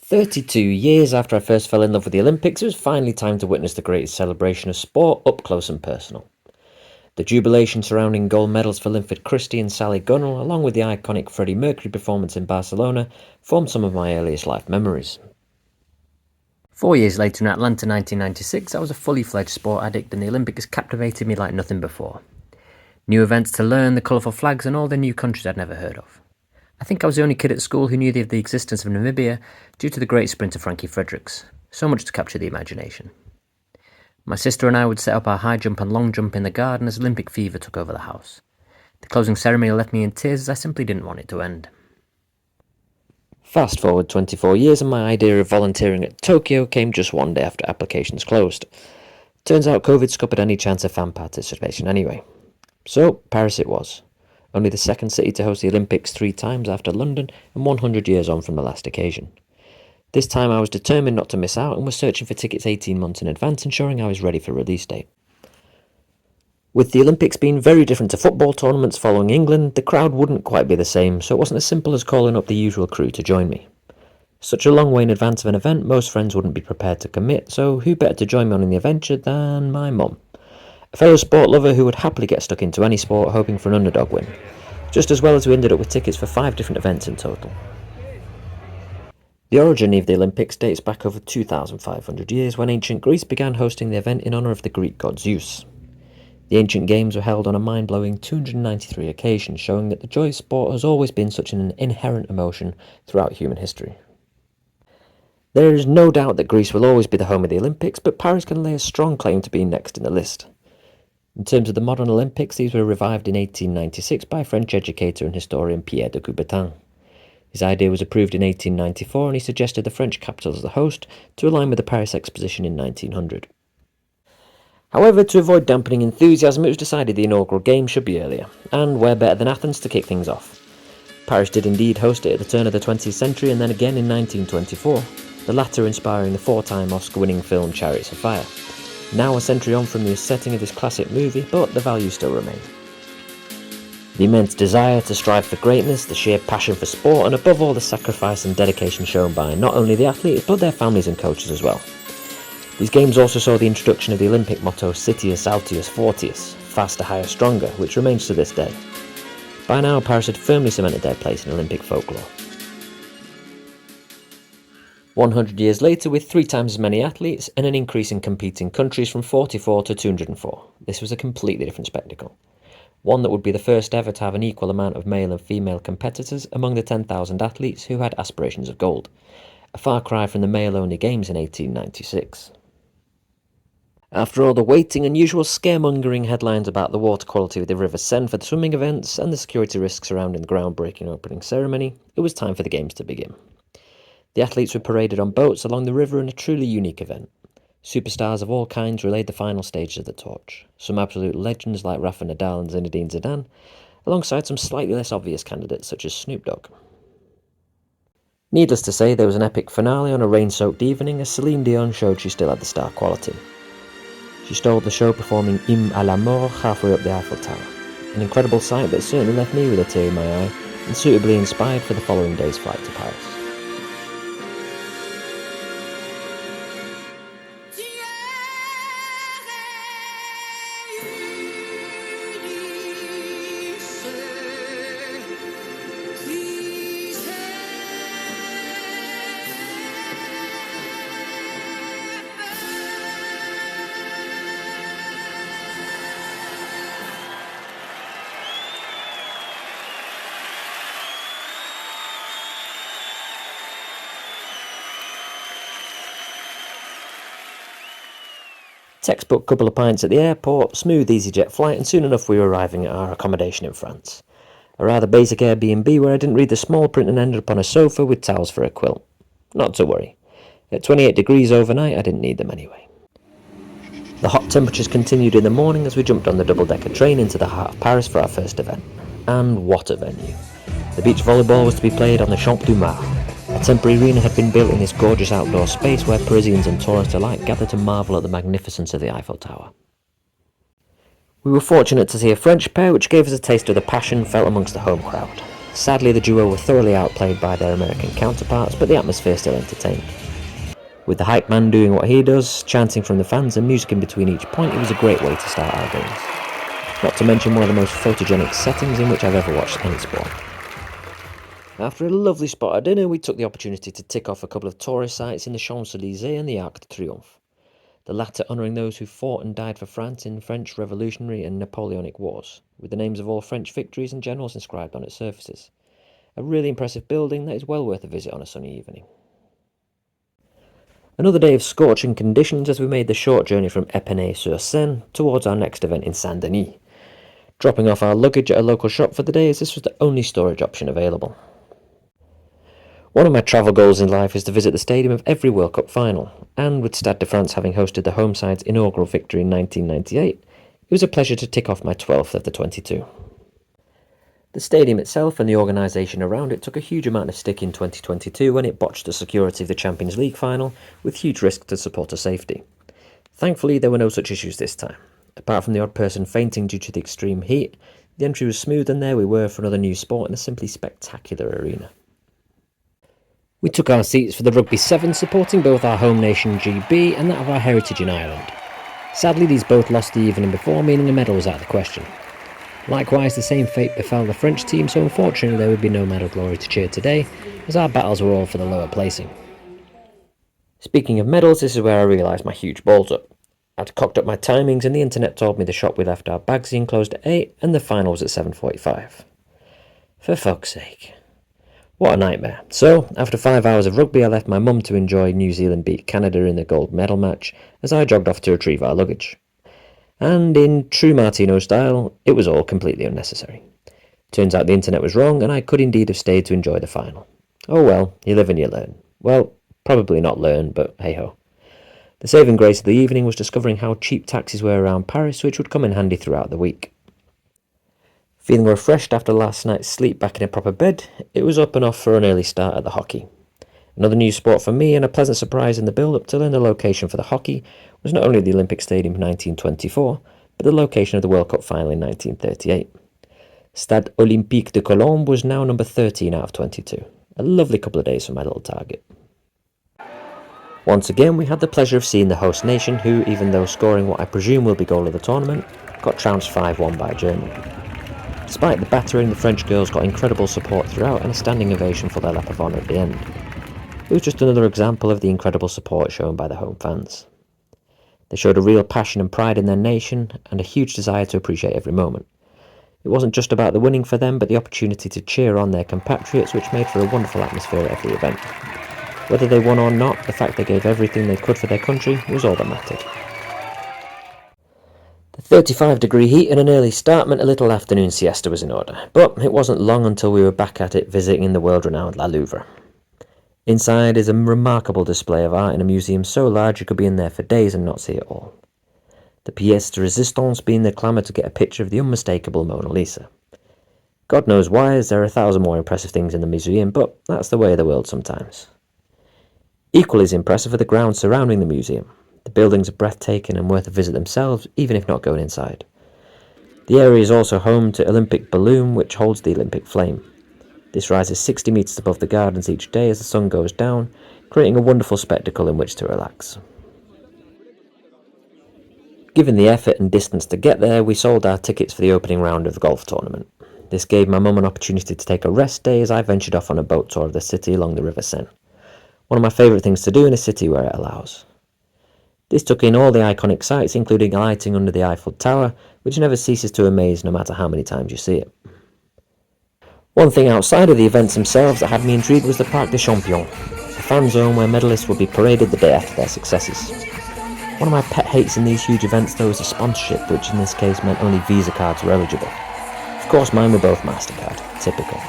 32 years after I first fell in love with the Olympics, it was finally time to witness the greatest celebration of sport up close and personal. The jubilation surrounding gold medals for Linford Christie and Sally Gunnell, along with the iconic Freddie Mercury performance in Barcelona, formed some of my earliest life memories. 4 years later, in Atlanta 1996, I was a fully fledged sport addict and the Olympics captivated me like nothing before. New events to learn, the colourful flags and all the new countries I'd never heard of. I think I was the only kid at school who knew of the existence of Namibia due to the great sprinter Frankie Fredericks. So much to capture the imagination. My sister and I would set up our high jump and long jump in the garden as Olympic fever took over the house. The closing ceremony left me in tears as I simply didn't want it to end. Fast forward 24 years and my idea of volunteering at Tokyo came just one day after applications closed. Turns out COVID scuppered any chance of fan participation anyway. So, Paris it was. Only the second city to host the Olympics 3 times after London and 100 years on from the last occasion. This time I was determined not to miss out and was searching for tickets 18 months in advance, ensuring I was ready for release date. With the Olympics being very different to football tournaments following England, the crowd wouldn't quite be the same, so it wasn't as simple as calling up the usual crew to join me. Such a long way in advance of an event, most friends wouldn't be prepared to commit, so who better to join me on the adventure than my mum? A fellow sport lover who would happily get stuck into any sport hoping for an underdog win. Just as well as we ended up with tickets for 5 different events in total. The origin of the Olympics dates back over 2,500 years when ancient Greece began hosting the event in honour of the Greek god Zeus. The ancient games were held on a mind-blowing 293 occasions, showing that the joy of sport has always been such an inherent emotion throughout human history. There is no doubt that Greece will always be the home of the Olympics, but Paris can lay a strong claim to being next in the list. In terms of the modern Olympics, these were revived in 1896 by French educator and historian Pierre de Coubertin. His idea was approved in 1894 and he suggested the French capital as the host to align with the Paris Exposition in 1900. However, to avoid dampening enthusiasm, it was decided the inaugural game should be earlier, and where better than Athens to kick things off. Paris did indeed host it at the turn of the 20th century and then again in 1924, the latter inspiring the 4-time Oscar-winning film Chariots of Fire. Now a century on from the setting of this classic movie, but the values still remain. The immense desire to strive for greatness, the sheer passion for sport, and above all the sacrifice and dedication shown by not only the athletes, but their families and coaches as well. These games also saw the introduction of the Olympic motto Citius Altius Fortius, faster, higher, stronger, which remains to this day. By now, Paris had firmly cemented their place in Olympic folklore. 100 years later, with 3 times as many athletes and an increase in competing countries from 44 to 204, this was a completely different spectacle. One that would be the first ever to have an equal amount of male and female competitors among the 10,000 athletes who had aspirations of gold, a far cry from the male-only games in 1896. After all the waiting and usual scaremongering headlines about the water quality of the River Seine for the swimming events and the security risks surrounding the groundbreaking opening ceremony, it was time for the games to begin. The athletes were paraded on boats along the river in a truly unique event. Superstars of all kinds relayed the final stages of the torch, some absolute legends like Rafa Nadal and Zinedine Zidane, alongside some slightly less obvious candidates such as Snoop Dogg. Needless to say, there was an epic finale on a rain-soaked evening as Celine Dion showed she still had the star quality. She stole the show performing Hymne à la Mort halfway up the Eiffel Tower, an incredible sight that certainly left me with a tear in my eye and suitably inspired for the following day's flight to Paris. Textbook couple of pints at the airport, smooth EasyJet flight, and soon enough we were arriving at our accommodation in France. A rather basic Airbnb where I didn't read the small print and ended up on a sofa with towels for a quilt. Not to worry. At 28 degrees overnight I didn't need them anyway. The hot temperatures continued in the morning as we jumped on the double-decker train into the heart of Paris for our first event. And what a venue. The beach volleyball was to be played on the Champ du Mars. A temporary arena had been built in this gorgeous outdoor space where Parisians and tourists alike gathered to marvel at the magnificence of the Eiffel Tower. We were fortunate to see a French pair which gave us a taste of the passion felt amongst the home crowd. Sadly, the duo were thoroughly outplayed by their American counterparts, but the atmosphere still entertained. With the hype man doing what he does, chanting from the fans and music in between each point, it was a great way to start our games. Not to mention one of the most photogenic settings in which I've ever watched any sport. After a lovely spot at dinner, we took the opportunity to tick off a couple of tourist sites in the Champs-Élysées and the Arc de Triomphe, the latter honouring those who fought and died for France in French Revolutionary and Napoleonic Wars, with the names of all French victories and generals inscribed on its surfaces. A really impressive building that is well worth a visit on a sunny evening. Another day of scorching conditions as we made the short journey from Épinay-sur-Seine towards our next event in Saint-Denis, dropping off our luggage at a local shop for the day as this was the only storage option available. One of my travel goals in life is to visit the stadium of every World Cup final, and with Stade de France having hosted the home side's inaugural victory in 1998, it was a pleasure to tick off my 12th of the 22. The stadium itself and the organisation around it took a huge amount of stick in 2022 when it botched the security of the Champions League final with huge risk to supporter safety. Thankfully, there were no such issues this time. Apart from the odd person fainting due to the extreme heat, the entry was smooth, and there we were for another new sport in a simply spectacular arena. We took our seats for the Rugby 7, supporting both our home nation GB and that of our heritage in Ireland. Sadly, these both lost the evening before, meaning a medal was out of the question. Likewise, the same fate befell the French team, so unfortunately there would be no medal glory to cheer today, as our battles were all for the lower placing. Speaking of medals, this is where I realised my huge balls up. I'd cocked up my timings and the internet told me the shop we left our bags in closed at 8 and the final was at 7:45. For fuck's sake. What a nightmare. So, after 5 hours of rugby, I left my mum to enjoy New Zealand beat Canada in the gold medal match as I jogged off to retrieve our luggage. And in true Martino style, it was all completely unnecessary. Turns out the internet was wrong and I could indeed have stayed to enjoy the final. Oh well, you live and you learn. Well, probably not learn, but hey ho. The saving grace of the evening was discovering how cheap taxis were around Paris, which would come in handy throughout the week. Feeling refreshed after last night's sleep back in a proper bed, it was up and off for an early start at the hockey. Another new sport for me and a pleasant surprise in the build-up to learn the location for the hockey was not only the Olympic Stadium in 1924, but the location of the World Cup final in 1938. Stade Olympique de Colombes was now number 13 out of 22. A lovely couple of days for my little target. Once again, we had the pleasure of seeing the host nation who, even though scoring what I presume will be goal of the tournament, got trounced 5-1 by Germany. Despite the battering, the French girls got incredible support throughout and a standing ovation for their lap of honour at the end. It was just another example of the incredible support shown by the home fans. They showed a real passion and pride in their nation and a huge desire to appreciate every moment. It wasn't just about the winning for them, but the opportunity to cheer on their compatriots, which made for a wonderful atmosphere at every event. Whether they won or not, the fact they gave everything they could for their country was all that mattered. The 35-degree heat and an early start meant a little afternoon siesta was in order, but it wasn't long until we were back at it visiting the world-renowned La Louvre. Inside is a remarkable display of art in a museum so large you could be in there for days and not see it all. The pièce de résistance being the clamour to get a picture of the unmistakable Mona Lisa. God knows why, as there are 1,000 more impressive things in the museum, but that's the way of the world sometimes. Equally as impressive are the grounds surrounding the museum. The buildings are breathtaking and worth a visit themselves, even if not going inside. The area is also home to Olympic Balloon, which holds the Olympic flame. This rises 60 metres above the gardens each day as the sun goes down, creating a wonderful spectacle in which to relax. Given the effort and distance to get there, we sold our tickets for the opening round of the golf tournament. This gave my mum an opportunity to take a rest day as I ventured off on a boat tour of the city along the River Seine. One of my favourite things to do in a city where it allows. This took in all the iconic sights, including alighting under the Eiffel Tower, which never ceases to amaze no matter how many times you see it. One thing outside of the events themselves that had me intrigued was the Parc des Champions, a fan zone where medalists would be paraded the day after their successes. One of my pet hates in these huge events though is the sponsorship, which in this case meant only Visa cards were eligible. Of course mine were both MasterCard, typical.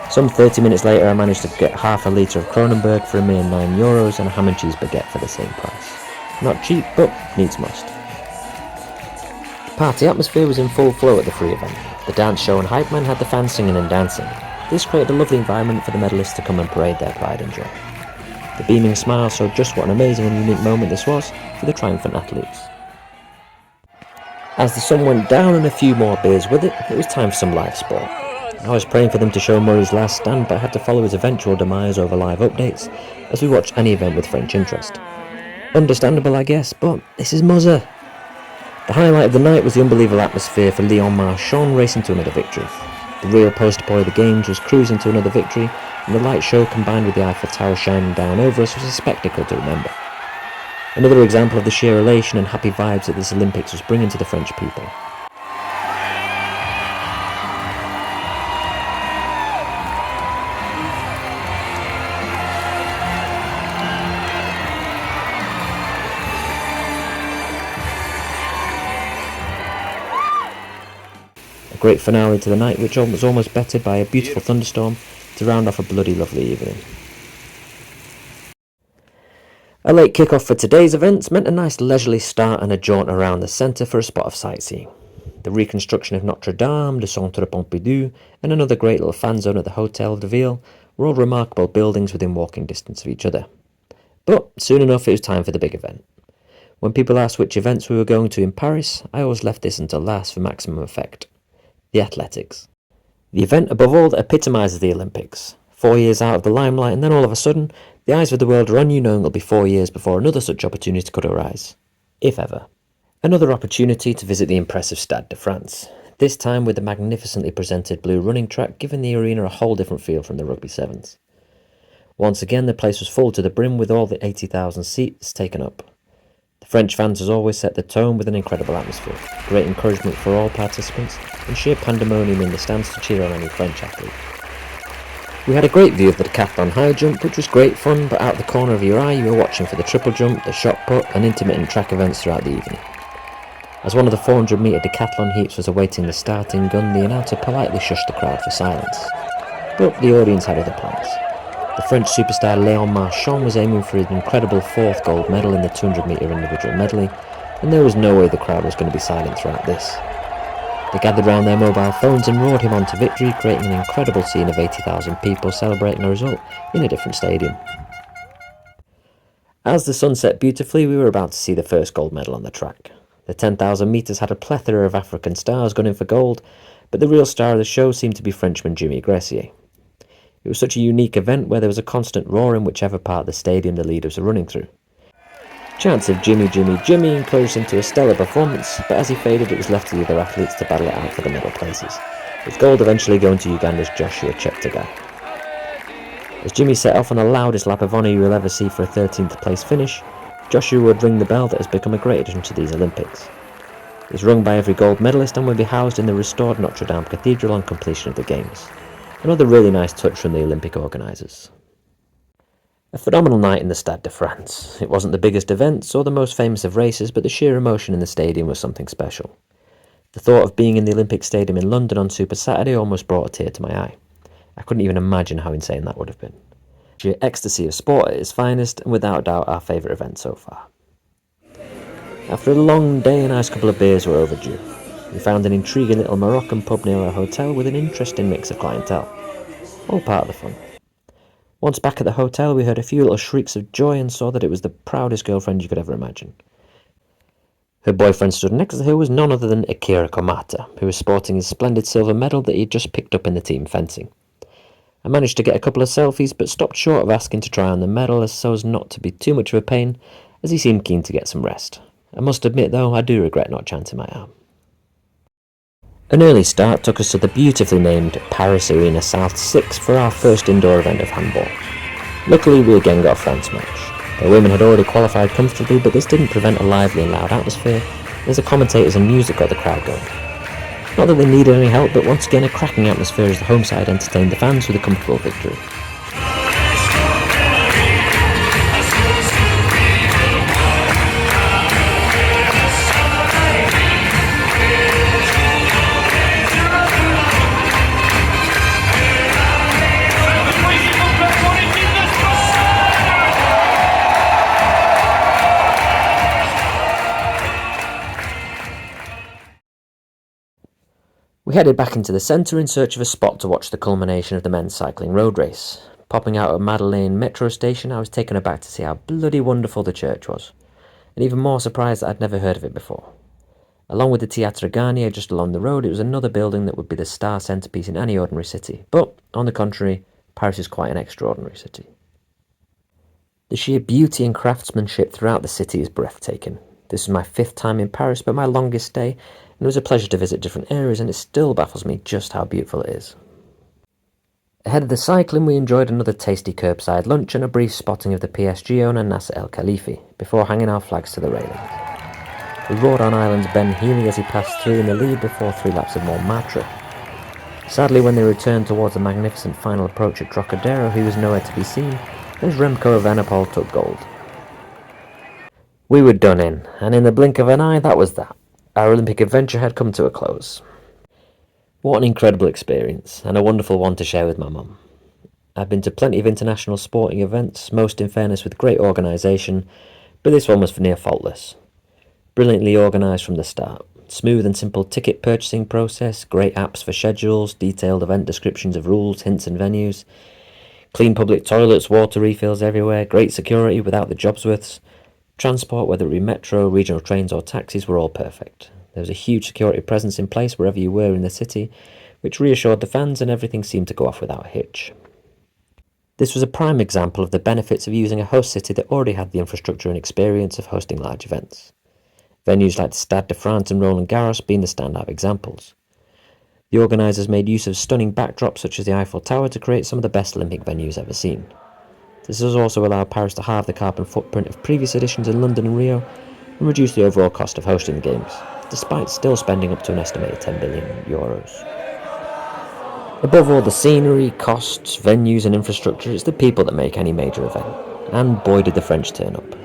Some 30 minutes later I managed to get half a litre of Kronenberg for a mere €9 and a ham and cheese baguette for the same price. Not cheap, but needs must. The party atmosphere was in full flow at the free event. The dance show and hype man had the fans singing and dancing. This created a lovely environment for the medalists to come and parade their pride and joy. The beaming smile showed just what an amazing and unique moment this was for the triumphant athletes. As the sun went down and a few more beers with it, it was time for some live sport. I was praying for them to show Murray's last stand, but had to follow his eventual demise over live updates as we watched any event with French interest. Understandable, I guess, but this is Muzza. The highlight of the night was the unbelievable atmosphere for Leon Marchand racing to another victory. The real poster boy of the games was cruising to another victory, and the light show combined with the Eiffel Tower shining down over us was a spectacle to remember. Another example of the sheer elation and happy vibes that this Olympics was bringing to the French people. A great finale to the night, which was almost bettered by a beautiful thunderstorm to round off a bloody lovely evening. A late kick-off for today's events meant a nice leisurely start and a jaunt around the centre for a spot of sightseeing. The reconstruction of Notre Dame, the Centre Pompidou, and another great little fan zone at the Hôtel de Ville were all remarkable buildings within walking distance of each other. But soon enough it was time for the big event. When people asked which events we were going to in Paris, I always left this until last for maximum effect. The athletics. The event above all that epitomises the Olympics. 4 years out of the limelight, and then all of a sudden, the eyes of the world are on you, knowing it'll be 4 years before another such opportunity could arise. If ever. Another opportunity to visit the impressive Stade de France, this time with the magnificently presented blue running track giving the arena a whole different feel from the rugby sevens. Once again the place was full to the brim with all the 80,000 seats taken up. The French fans as always set the tone with an incredible atmosphere, great encouragement for all participants, and sheer pandemonium in the stands to cheer on any French athlete. We had a great view of the decathlon high jump, which was great fun, but out the corner of your eye you were watching for the triple jump, the shot put, and intermittent track events throughout the evening. As one of the 400 metre decathlon heats was awaiting the starting gun, the announcer politely shushed the crowd for silence. But the audience had other plans. The French superstar Léon Marchand was aiming for his incredible 4th gold medal in the 200 metre individual medley, and there was no way the crowd was going to be silent throughout this. They gathered round their mobile phones and roared him on to victory, creating an incredible scene of 80,000 people celebrating a result in a different stadium. As the sun set beautifully, we were about to see the first gold medal on the track. The 10,000 metres had a plethora of African stars gunning for gold, but the real star of the show seemed to be Frenchman Jimmy Gressier. It was such a unique event where there was a constant roar in whichever part of the stadium the leaders were running through. Chants of Jimmy, Jimmy, Jimmy encouraged him to a stellar performance, but as he faded it was left to the other athletes to battle it out for the middle places, with gold eventually going to Uganda's Joshua Cheptegei. As Jimmy set off on the loudest lap of honour you will ever see for a 13th place finish, Joshua would ring the bell that has become a great addition to these Olympics. It is rung by every gold medalist and will be housed in the restored Notre Dame Cathedral on completion of the Games. Another really nice touch from the Olympic organisers. A phenomenal night in the Stade de France. It wasn't the biggest event or the most famous of races, but the sheer emotion in the stadium was something special. The thought of being in the Olympic Stadium in London on Super Saturday almost brought a tear to my eye. I couldn't even imagine how insane that would have been. Sheer ecstasy of sport at its finest, and without doubt our favourite event so far. After a long day, a nice couple of beers were overdue. We found an intriguing little Moroccan pub near our hotel with an interesting mix of clientele. All part of the fun. Once back at the hotel, we heard a few little shrieks of joy and saw that it was the proudest girlfriend you could ever imagine. Her boyfriend stood next to her was none other than Akira Komata, who was sporting his splendid silver medal that he had just picked up in the team fencing. I managed to get a couple of selfies, but stopped short of asking to try on the medal so as not to be too much of a pain, as he seemed keen to get some rest. I must admit, though, I do regret not chanting my arm. An early start took us to the beautifully named Paris Arena South 6 for our first indoor event of handball. Luckily we again got a France match. The women had already qualified comfortably, but this didn't prevent a lively and loud atmosphere as the commentators and music got the crowd going. Not that they needed any help, but once again a cracking atmosphere as the home side entertained the fans with a comfortable victory. We headed back into the centre in search of a spot to watch the culmination of the men's cycling road race. Popping out at Madeleine metro station, I was taken aback to see how bloody wonderful the church was, and even more surprised that I'd never heard of it before. Along with the Teatro Garnier just along the road, it was another building that would be the star centrepiece in any ordinary city. But, on the contrary, Paris is quite an extraordinary city. The sheer beauty and craftsmanship throughout the city is breathtaking. This was my 5th time in Paris, but my longest stay, and it was a pleasure to visit different areas, and it still baffles me just how beautiful it is. Ahead of the cycling, we enjoyed another tasty curbside lunch and a brief spotting of the PSG owner Nasser El Khalifi, before hanging our flags to the railing. We roared on Ireland's Ben Healy as he passed through in the lead before 3 laps of Montmartre. Sadly, when they returned towards the magnificent final approach at Trocadero, he was nowhere to be seen, as Remco Evenepoel took gold. We were done in, and in the blink of an eye, that was that. Our Olympic adventure had come to a close. What an incredible experience, and a wonderful one to share with my mum. I've been to plenty of international sporting events, most in fairness with great organisation, but this one was near faultless. Brilliantly organised from the start. Smooth and simple ticket purchasing process, great apps for schedules, detailed event descriptions of rules, hints and venues, clean public toilets, water refills everywhere, great security without the jobsworths. Transport, whether it be metro, regional trains or taxis, were all perfect. There was a huge security presence in place wherever you were in the city, which reassured the fans, and everything seemed to go off without a hitch. This was a prime example of the benefits of using a host city that already had the infrastructure and experience of hosting large events. Venues like the Stade de France and Roland Garros being the standout examples. The organisers made use of stunning backdrops such as the Eiffel Tower to create some of the best Olympic venues ever seen. This has also allowed Paris to halve the carbon footprint of previous editions in London and Rio and reduce the overall cost of hosting the Games, despite still spending up to an estimated €10 billion. Above all the scenery, costs, venues and infrastructure, it's the people that make any major event, and boy did the French turn up.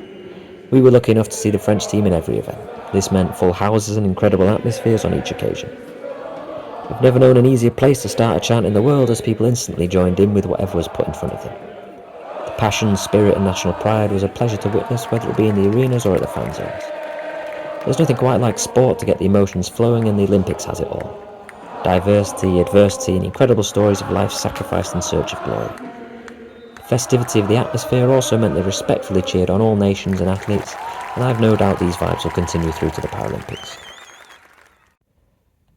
We were lucky enough to see the French team in every event. This meant full houses and incredible atmospheres on each occasion. I've never known an easier place to start a chant in the world, as people instantly joined in with whatever was put in front of them. The passion, spirit and national pride was a pleasure to witness, whether it be in the arenas or at the fan zones. There's nothing quite like sport to get the emotions flowing, and the Olympics has it all. Diversity, adversity and incredible stories of life sacrificed in search of glory. The festivity of the atmosphere also meant they respectfully cheered on all nations and athletes, and I've no doubt these vibes will continue through to the Paralympics.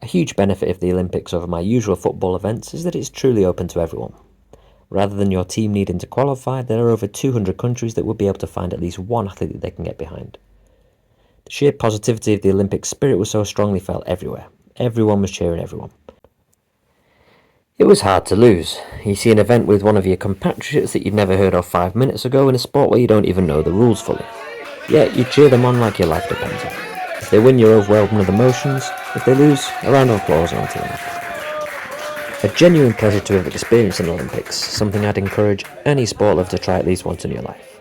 A huge benefit of the Olympics over my usual football events is that it's truly open to everyone. Rather than your team needing to qualify, there are over 200 countries that would be able to find at least one athlete that they can get behind. The sheer positivity of the Olympic spirit was so strongly felt everywhere. Everyone was cheering everyone. It was hard to lose. You see an event with one of your compatriots that you'd never heard of 5 minutes ago in a sport where you don't even know the rules fully. Yet you cheer them on like your life depends on it. If they win, you're overwhelmed with emotions. If they lose, a round of applause on to them. A genuine pleasure to have experienced an Olympics, something I'd encourage any sport lover to try at least once in your life.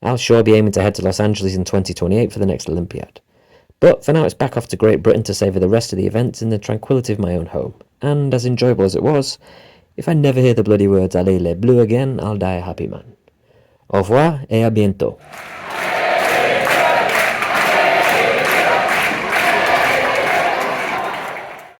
I'll sure be aiming to head to Los Angeles in 2028 for the next Olympiad. But for now it's back off to Great Britain to savour the rest of the events in the tranquility of my own home. And as enjoyable as it was, if I never hear the bloody words Allez les Bleus again, I'll die a happy man. Au revoir et à bientôt.